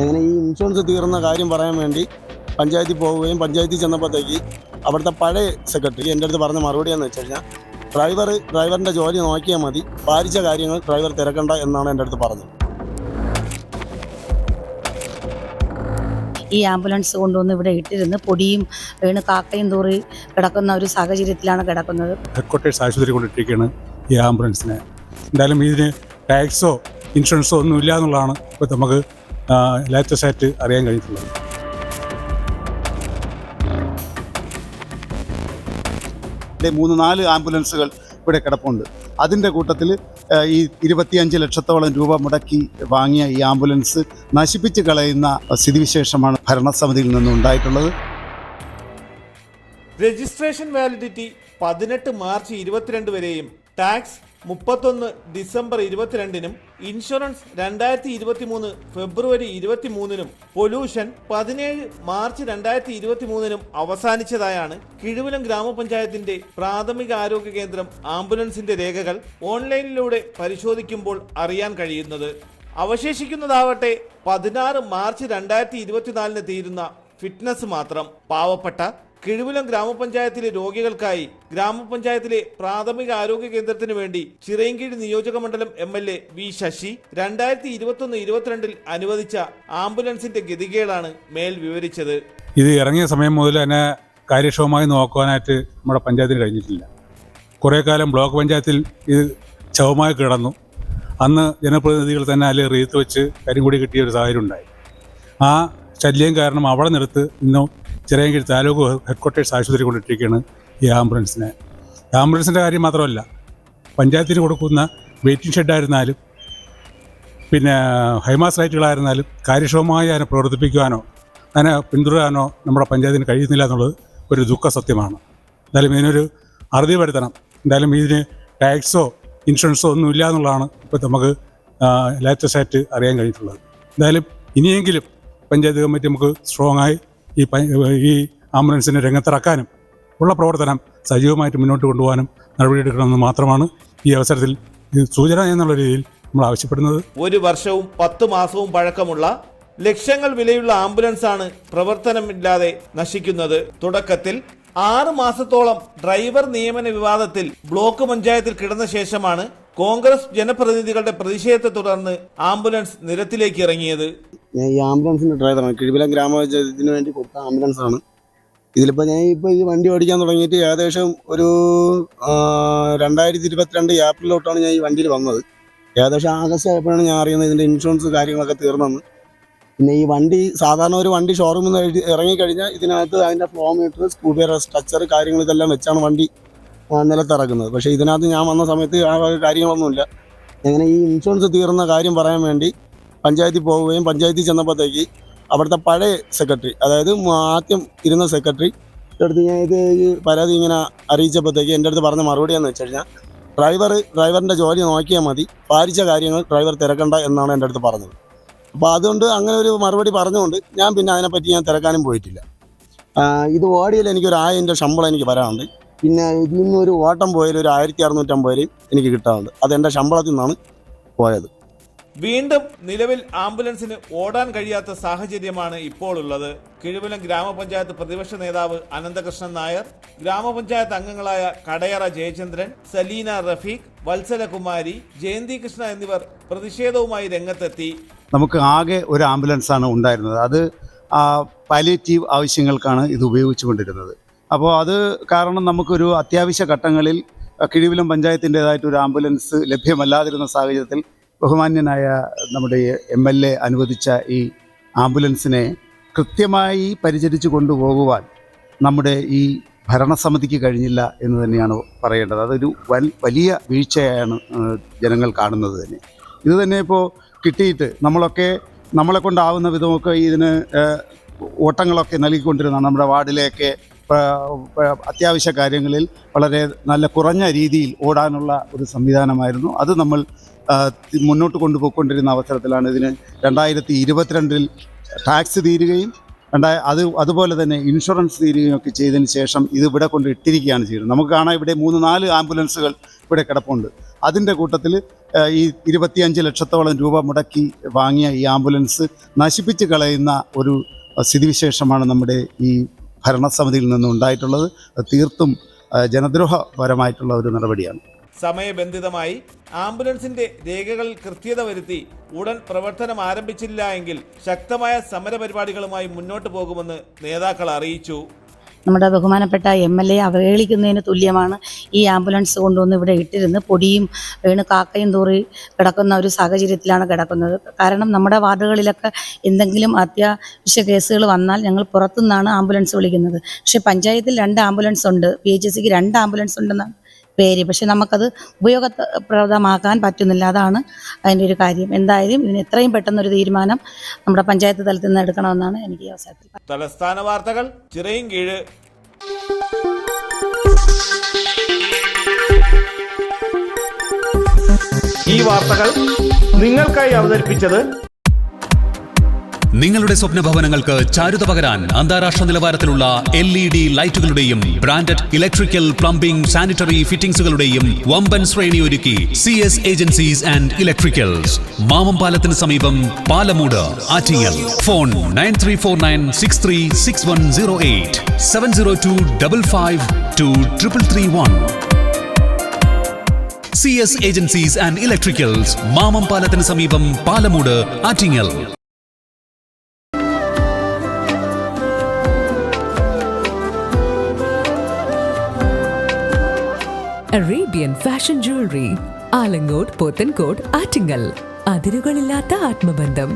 അങ്ങനെ ഈ ഇൻഷുറൻസ് തീർന്ന കാര്യം പറയാൻ വേണ്ടി പഞ്ചായത്തിൽ പോവുകയും പഞ്ചായത്തിൽ ചെന്നപ്പോഴത്തേക്ക് അവിടുത്തെ പഴയ സെക്രട്ടറി എൻ്റെ അടുത്ത് പറഞ്ഞ മറുപടി എന്ന് വെച്ച് കഴിഞ്ഞാൽ ഡ്രൈവറിൻ്റെ ജോലി നോക്കിയാൽ മതി, പാലിച്ച കാര്യങ്ങൾ ഡ്രൈവർ തിരക്കണ്ട എന്നാണ് എൻ്റെ അടുത്ത് പറഞ്ഞത്. ഈ ആംബുലൻസ് കൊണ്ടുവന്ന് ഇവിടെ ഇട്ടിരുന്ന് പൊടിയും വീണ് കാക്കയും തൂറി കിടക്കുന്ന ഒരു സാഹചര്യത്തിലാണ് കിടക്കുന്നത്. ഹെഡ്ക്വാർട്ടേഴ്സ് ആശുപത്രി കൊണ്ടിട്ടിരിക്കുകയാണ് ഈ ആംബുലൻസിനെ. എന്തായാലും ഇതിന് ടാക്സോ ഇൻഷുറൻസോ ഒന്നും ഇല്ല എന്നുള്ളതാണ് ഇപ്പോൾ നമുക്ക് ലേറ്റസ്റ്റ് ആയിട്ട് അറിയാൻ കഴിഞ്ഞിട്ടുള്ളത്. മൂന്ന് നാല് ആംബുലൻസുകൾ ഇവിടെ കിടപ്പുണ്ട്. അതിൻ്റെ കൂട്ടത്തിൽ ഈ 25 ലക്ഷത്തോളം രൂപ മുടക്കി വാങ്ങിയ ഈ ആംബുലൻസ് നശിപ്പിച്ച് കളയുന്ന സ്ഥിതിവിശേഷമാണ് ഭരണസമിതിയിൽ നിന്നുണ്ടായിട്ടുള്ളത്. രജിസ്ട്രേഷൻ വാലിഡിറ്റി 18 മാർച്ച് 22 വരെയും ടാക്സ് 31 ഡിസംബർ 22-നും ഇൻഷുറൻസ് 2023 ഫെബ്രുവരി 23-നും പൊല്യൂഷൻ 17 മാർച്ച് 2023-നും അവസാനിച്ചതായാണ് കിഴുവിലം ഗ്രാമപഞ്ചായത്തിന്റെ പ്രാഥമിക ആരോഗ്യ കേന്ദ്രം ആംബുലൻസിന്റെ രേഖകൾ ഓൺലൈനിലൂടെ പരിശോധിക്കുമ്പോൾ അറിയാൻ കഴിയുന്നത്. അവശേഷിക്കുന്നതാവട്ടെ 16 മാർച്ച് 2024-ന് തീരുന്ന ഫിറ്റ്നസ് മാത്രം. പാവപ്പെട്ട കിഴുവിലം ഗ്രാമപഞ്ചായത്തിലെ രോഗികൾക്കായി ഗ്രാമപഞ്ചായത്തിലെ പ്രാഥമിക ആരോഗ്യ കേന്ദ്രത്തിന് വേണ്ടി ചിറയൻകീഴ് നിയോജക മണ്ഡലം MLA വി ശശി 2021-22 അനുവദിച്ച ആംബുലൻസിന്റെ ഗതികേടാണ് മേൽ വിവരിച്ചത്. ഇത് ഇറങ്ങിയ സമയം മുതൽ തന്നെ കാര്യക്ഷമമായി നോക്കുവാനായിട്ട് നമ്മുടെ പഞ്ചായത്തിന് കഴിഞ്ഞിട്ടില്ല. കുറേ കാലം ബ്ലോക്ക് പഞ്ചായത്തിൽ ഇത് ശവമായി കിടന്നു. അന്ന് ജനപ്രതിനിധികൾ തന്നെ അതിൽ റീത്ത് വെച്ച് കരിങ്കൊടി കിട്ടിയ ഒരു സാഹചര്യം ഉണ്ടായി. ആ ശല്യം കാരണം അവിടെ നിർത്ത് ഇന്നും ചിറയൻകീഴ് താലൂക്ക് ഹെഡ്ക്വാർട്ടേഴ്സ് ആശുപത്രി കൊണ്ടിട്ടിരിക്കുകയാണ് ഈ ആംബുലൻസിനെ. ആംബുലൻസിൻ്റെ കാര്യം മാത്രമല്ല, പഞ്ചായത്തിന് കൊടുക്കുന്ന വെയിറ്റിംഗ് ഷെഡായിരുന്നാലും പിന്നെ ഹൈമാസ് ലൈറ്റുകളായിരുന്നാലും കാര്യക്ഷമമായി അതിനെ പ്രവർത്തിപ്പിക്കുവാനോ അതിനെ പിന്തുടരാനോ നമ്മുടെ പഞ്ചായത്തിന് കഴിയുന്നില്ല എന്നുള്ളത് ഒരു ദുഃഖ സത്യമാണ്. എന്തായാലും ഇതിനൊരു അറുതി വരുത്തണം. എന്തായാലും ഇതിന് ടാക്സോ ഇൻഷുറൻസോ ഒന്നും ഇല്ല എന്നുള്ളതാണ് ഇപ്പോൾ നമുക്ക് ലേറ്റസ്റ്റ് ആയിട്ട് അറിയാൻ കഴിഞ്ഞിട്ടുള്ളത്. എന്തായാലും ഇനിയെങ്കിലും പഞ്ചായത്ത് കമ്മിറ്റി നമുക്ക് സ്ട്രോങ്ങായി ഈ ആംബുലൻസിനെ രംഗത്തിറക്കാനും ഉള്ള പ്രവർത്തനം സജീവമായിട്ട് മുന്നോട്ട് കൊണ്ടുപോകാനും നടപടിയെടുക്കണമെന്ന് മാത്രമാണ് ഈ അവസരത്തിൽ സൂചന എന്നുള്ള രീതിയിൽ നമ്മൾ ആവശ്യപ്പെടുന്നത്. 1 വർഷവും 10 മാസവും പഴക്കമുള്ള ലക്ഷങ്ങൾ വിലയുള്ള ആംബുലൻസാണ് പ്രവർത്തനമില്ലാതെ നശിക്കുന്നത്. തുടക്കത്തിൽ 6 മാസത്തോളം ഡ്രൈവർ നിയമന വിവാദത്തിൽ ബ്ലോക്ക് പഞ്ചായത്തിൽ കിടന്ന ശേഷമാണ് കോൺഗ്രസ് ജനപ്രതിനിധികളുടെ പ്രതിഷേധത്തെ തുടർന്ന് ആംബുലൻസ് നിരത്തിലേക്ക് ഇറങ്ങിയത്. ഞാൻ ഈ ആംബുലൻസിൻ്റെ ഡ്രൈവറാണ്. കിഴുവിലം ഗ്രാമപഞ്ചായത്തിന് വേണ്ടി കൊടുത്ത ആംബുലൻസാണ്. ഇതിലിപ്പോൾ ഞാൻ ഈ വണ്ടി ഓടിക്കാൻ തുടങ്ങിയിട്ട് ഏകദേശം ഒരു 2022 ഏപ്രിലോട്ടാണ് ഞാൻ ഈ വണ്ടിയിൽ വന്നത്. ഏകദേശം ആഗസ്റ്റ് ആയപ്പോഴാണ് ഞാൻ അറിയുന്നത് ഇതിൻ്റെ ഇൻഷുറൻസ് കാര്യങ്ങളൊക്കെ തീർന്നെന്ന്. പിന്നെ ഈ വണ്ടി സാധാരണ ഒരു വണ്ടി ഷോറൂമിൽ നിന്ന് ഇറങ്ങിക്കഴിഞ്ഞാൽ ഇതിനകത്ത് അതിൻ്റെ ഫ്ലോ മീറ്റർ, സ്കൂബിയർ, സ്ട്രക്ചർ കാര്യങ്ങൾ ഇതെല്ലാം വെച്ചാണ് വണ്ടി നിലത്തിറക്കുന്നത്. പക്ഷേ ഇതിനകത്ത് ഞാൻ വന്ന സമയത്ത് ആ കാര്യങ്ങളൊന്നുമില്ല. അങ്ങനെ ഈ ഇൻഷുറൻസ് തീർന്ന കാര്യം പറയാൻ വേണ്ടി പഞ്ചായത്തിൽ പോവുകയും പഞ്ചായത്തിൽ ചെന്നപ്പോഴത്തേക്ക് അവിടുത്തെ പഴയ സെക്രട്ടറി, അതായത് ആദ്യം ഇരുന്ന സെക്രട്ടറി അടുത്ത് ഞാൻ ഈ പരാതി ഇങ്ങനെ അറിയിച്ചപ്പോഴത്തേക്ക് എൻ്റെ അടുത്ത് പറഞ്ഞ മറുപടി എന്ന് വെച്ച് കഴിഞ്ഞാൽ ഡ്രൈവറിൻ്റെ ജോലി നോക്കിയാൽ മതി, പാലിച്ച കാര്യങ്ങൾ ഡ്രൈവർ തിരക്കണ്ട എന്നാണ് എൻ്റെ അടുത്ത് പറഞ്ഞത്. അപ്പോൾ അതുകൊണ്ട് അങ്ങനെ ഒരു മറുപടി പറഞ്ഞുകൊണ്ട് ഞാൻ പിന്നെ അതിനെപ്പറ്റി ഞാൻ തിരക്കാനും പോയിട്ടില്ല. ഇത് ഓടിയിൽ എനിക്കൊരു 1000 രൂപ ശമ്പളം എനിക്ക് വരാറുണ്ട്. പിന്നെ ഇതിൽ നിന്നൊരു ഓട്ടം പോയാൽ ഒരു 1650 എനിക്ക് കിട്ടാറുണ്ട്. അതെൻ്റെ ശമ്പളത്തിൽ നിന്നാണ് പോയത്. വീണ്ടും നിലവിൽ ആംബുലൻസിന് ഓടാൻ കഴിയാത്ത സാഹചര്യമാണ് ഇപ്പോൾ ഉള്ളത്. കിഴുവിലം ഗ്രാമപഞ്ചായത്ത് പ്രതിപക്ഷ നേതാവ് അനന്തകൃഷ്ണൻ നായർ, ഗ്രാമപഞ്ചായത്ത് അംഗങ്ങളായ കടയറ ജയചന്ദ്രൻ, സലീന റഫീഖ്, വത്സലകുമാരി, ജയന്തി കൃഷ്ണ എന്നിവർ പ്രതിഷേധവുമായി രംഗത്തെത്തി. നമുക്ക് ആകെ ഒരു ആംബുലൻസാണ് ഉണ്ടായിരുന്നത്. അത് പാലിയേറ്റീവ് ആവശ്യങ്ങൾക്കാണ് ഇത് ഉപയോഗിച്ചു കൊണ്ടിരുന്നത്. അപ്പോൾ അത് കാരണം നമുക്കൊരു അത്യാവശ്യ ഘട്ടങ്ങളിൽ കിഴുവിലം പഞ്ചായത്തിൻ്റേതായിട്ടൊരു ആംബുലൻസ് ലഭ്യമല്ലാതിരുന്ന സാഹചര്യത്തിൽ ബഹുമാന്യനായ നമ്മുടെ MLA അനുവദിച്ച ഈ ആംബുലൻസിനെ കൃത്യമായി പരിചരിച്ചു കൊണ്ടുപോകുവാൻ നമ്മുടെ ഈ ഭരണസമിതിക്ക് കഴിഞ്ഞില്ല എന്ന് തന്നെയാണ് പറയേണ്ടത്. അതൊരു വലിയ വീഴ്ചയാണ് ജനങ്ങൾ കാണുന്നത് തന്നെ. ഇത് തന്നെ ഇപ്പോൾ കിട്ടിയിട്ട് നമ്മളെ കൊണ്ടാവുന്ന വിധമൊക്കെ ഇതിന് ഓട്ടങ്ങളൊക്കെ നൽകിക്കൊണ്ടിരുന്ന നമ്മുടെ വാർഡിലേക്ക് അത്യാവശ്യ കാര്യങ്ങളിൽ വളരെ നല്ല കുറഞ്ഞ രീതിയിൽ ഓടാനുള്ള ഒരു സംവിധാനമായിരുന്നു. അത് നമ്മൾ മുന്നോട്ട് കൊണ്ടുപോയിക്കൊണ്ടിരുന്ന അവസരത്തിലാണ് ഇതിന് 2022 ടാക്സ് തീരുകയും അതുപോലെ തന്നെ ഇൻഷുറൻസ് തീരുകയും ഒക്കെ ചെയ്തതിന് ശേഷം ഇത് ഇവിടെ കൊണ്ട് ഇട്ടിരിക്കുകയാണ് ചെയ്യുന്നത്. നമുക്ക് കാണാം ഇവിടെ 3-4 ആംബുലൻസുകൾ ഇവിടെ കിടപ്പുണ്ട്. അതിൻ്റെ കൂട്ടത്തിൽ ഈ 25 ലക്ഷത്തോളം രൂപ മുടക്കി വാങ്ങിയ ഈ ആംബുലൻസ് നശിപ്പിച്ച് കളയുന്ന ഒരു സ്ഥിതിവിശേഷമാണ് നമ്മുടെ ഈ ഭരണസമിതിയിൽ നിന്നുണ്ടായിട്ടുള്ളത്. തീർത്തും ജനദ്രോഹപരമായിട്ടുള്ള ഒരു നടപടിയാണ്. സമയബന്ധിതമായി ആംബുലൻസിന്റെ രേഖകളിൽ കൃത്യത വരുത്തി ഉടൻ പ്രവർത്തനം ആരംഭിച്ചില്ല എങ്കിൽ ശക്തമായ സമരപരിപാടികളുമായി മുന്നോട്ട് പോകുമെന്ന് നേതാക്കൾ അറിയിച്ചു. നമ്മുടെ ബഹുമാനപ്പെട്ട MLA അവഹേളിക്കുന്നതിന് തുല്യമാണ് ഈ ആംബുലൻസ് കൊണ്ടുവന്ന് ഇവിടെ ഇട്ടിരുന്ന് പൊടിയും വീണ് കാക്കയും തൂറി കിടക്കുന്ന ഒരു സാഹചര്യത്തിലാണ് കിടക്കുന്നത്. കാരണം നമ്മുടെ വാർഡുകളിലൊക്കെ എന്തെങ്കിലും അത്യാവശ്യ കേസുകൾ വന്നാൽ ഞങ്ങൾ പുറത്തുനിന്നാണ് ആംബുലൻസ് വിളിക്കുന്നത്. പക്ഷേ പഞ്ചായത്തിൽ 2 ആംബുലൻസ് ഉണ്ട്, PHCക്ക് 2 ആംബുലൻസ് ഉണ്ടെന്നാണ് പേര്. പക്ഷെ നമുക്കത് ഉപയോഗപ്രദമാക്കാൻ പറ്റുന്നില്ല. അതാണ് അതിൻ്റെ ഒരു കാര്യം. എന്തായാലും ഇതിന് എത്രയും പെട്ടെന്നൊരു തീരുമാനം നമ്മുടെ പഞ്ചായത്ത് തലത്തിൽ നിന്ന് എടുക്കണമെന്നാണ് എനിക്ക് ഈ അവസരത്തിൽ. തലസ്ഥാന വാർത്തകൾ, ചിറയിൻകീഴ്. ഈ വാർത്തകൾ നിങ്ങൾക്കായി അവതരിപ്പിച്ചത് നിങ്ങളുടെ സ്വപ്ന ഭവനങ്ങൾക്ക് ചാരുത പകരാൻ അന്താരാഷ്ട്ര നിലവാരത്തിലുള്ള LED ലൈറ്റുകളുടെയും ബ്രാൻഡഡ് ഇലക്ട്രിക്കൽ, പ്ലംബിംഗ്, സാനിറ്ററി ഫിറ്റിംഗ്സുകളുടെയും വമ്പൻ ശ്രേണി ഒരുക്കി CS agencies and electricals. Mamam പാലത്തിന് സമീപം, Palamood, Attingal. Phone 9349636108 702552331. CS agencies and electricals, Mamam പാലത്തിന് സമീപം, Palamood, Attingal. Arabian Fashion Jewelry, Alankode, Pothencode, Attingal. അതിരുകളില്ലാത്ത ആത്മബന്ധം.